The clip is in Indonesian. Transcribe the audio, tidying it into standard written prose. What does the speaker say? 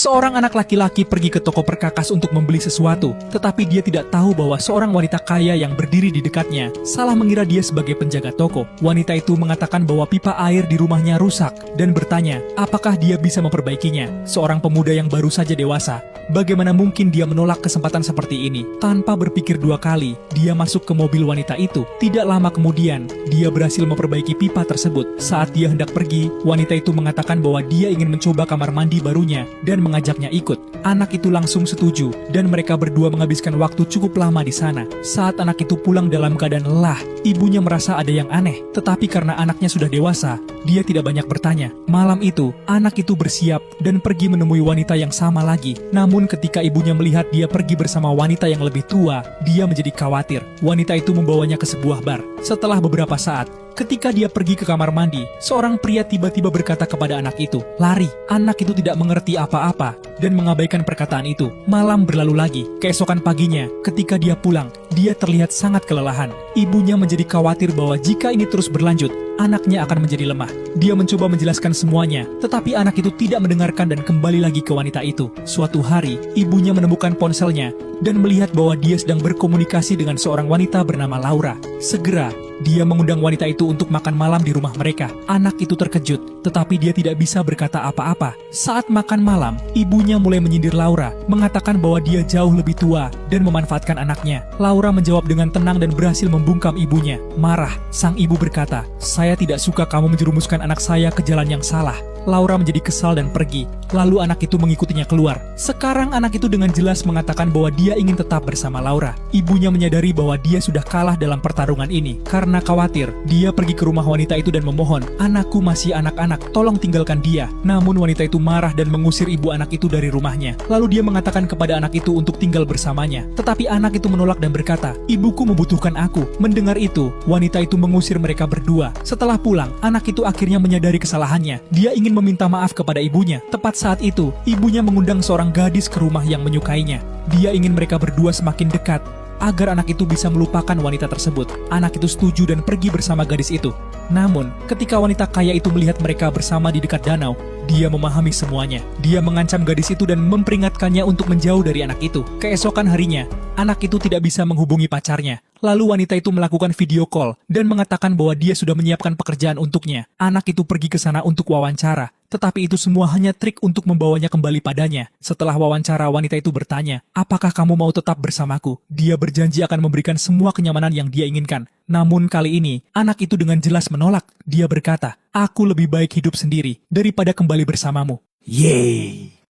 Seorang anak laki-laki pergi ke toko perkakas untuk membeli sesuatu, tetapi dia tidak tahu bahwa seorang wanita kaya yang berdiri di dekatnya salah mengira dia sebagai penjaga toko. Wanita itu mengatakan bahwa pipa air di rumahnya rusak dan bertanya apakah dia bisa memperbaikinya. Seorang pemuda yang baru saja dewasa, bagaimana mungkin dia menolak kesempatan seperti ini? Tanpa berpikir dua kali, dia masuk ke mobil wanita itu. Tidak lama kemudian, dia berhasil memperbaiki pipa tersebut. Saat dia hendak pergi, wanita itu mengatakan bahwa dia ingin mencoba kamar mandi barunya dan mengajaknya ikut. Anak itu langsung setuju, dan mereka berdua menghabiskan waktu cukup lama di sana. Saat anak itu pulang dalam keadaan lelah, ibunya merasa ada yang aneh, tetapi karena anaknya sudah dewasa, dia tidak banyak bertanya. Malam itu, anak itu bersiap dan pergi menemui wanita yang sama lagi. Namun ketika ibunya melihat dia pergi bersama wanita yang lebih tua, dia menjadi khawatir. Wanita itu membawanya ke sebuah bar. Setelah beberapa saat, ketika dia pergi ke kamar mandi, seorang pria tiba-tiba berkata kepada anak itu, "Lari." Anak itu tidak mengerti apa-apa dan mengabaikan perkataan itu. Malam berlalu lagi. Keesokan paginya, ketika dia pulang, dia terlihat sangat kelelahan. Ibunya menjadi khawatir bahwa jika ini terus berlanjut, anaknya akan menjadi lemah. Dia mencoba menjelaskan semuanya, tetapi anak itu tidak mendengarkan dan kembali lagi ke wanita itu. Suatu hari, ibunya menemukan ponselnya dan melihat bahwa dia sedang berkomunikasi dengan seorang wanita bernama Laura. Segera, dia mengundang wanita itu untuk makan malam di rumah mereka. Anak itu terkejut, tetapi dia tidak bisa berkata apa-apa. Saat makan malam, ibunya mulai menyindir Laura, mengatakan bahwa dia jauh lebih tua dan memanfaatkan anaknya. Laura menjawab dengan tenang dan berhasil membungkam ibunya. Marah, sang ibu berkata, "Saya tidak suka kamu menjerumuskan anak saya ke jalan yang salah." Laura menjadi kesal dan pergi. Lalu anak itu mengikutinya keluar. Sekarang anak itu dengan jelas mengatakan bahwa dia ingin tetap bersama Laura. Ibunya menyadari bahwa dia sudah kalah dalam pertarungan ini. Karena khawatir, dia pergi ke rumah wanita itu dan memohon, "Anakku masih anak-anak, tolong tinggalkan dia." Namun wanita itu marah dan mengusir ibu anak itu dari rumahnya. Lalu dia mengatakan kepada anak itu untuk tinggal bersamanya. Tetapi anak itu menolak dan berkata, "Ibuku membutuhkan aku." Mendengar itu, wanita itu mengusir mereka berdua. Setelah pulang, anak itu akhirnya menyadari kesalahannya. Dia ingin meminta maaf kepada ibunya. Tepat saat itu, ibunya mengundang seorang gadis ke rumah yang menyukainya. Dia ingin mereka berdua semakin dekat, agar anak itu bisa melupakan wanita tersebut. Anak itu setuju dan pergi bersama gadis itu. Namun, ketika wanita kaya itu melihat mereka bersama di dekat danau, dia memahami semuanya. Dia mengancam gadis itu dan memperingatkannya untuk menjauh dari anak itu. Keesokan harinya, anak itu tidak bisa menghubungi pacarnya. Lalu wanita itu melakukan video call dan mengatakan bahwa dia sudah menyiapkan pekerjaan untuknya. Anak itu pergi ke sana untuk wawancara, tetapi itu semua hanya trik untuk membawanya kembali padanya. Setelah wawancara, wanita itu bertanya, "Apakah kamu mau tetap bersamaku?" Dia berjanji akan memberikan semua kenyamanan yang dia inginkan. Namun kali ini, anak itu dengan jelas menolak. Dia berkata, "Aku lebih baik hidup sendiri daripada kembali bersamamu." Yeay!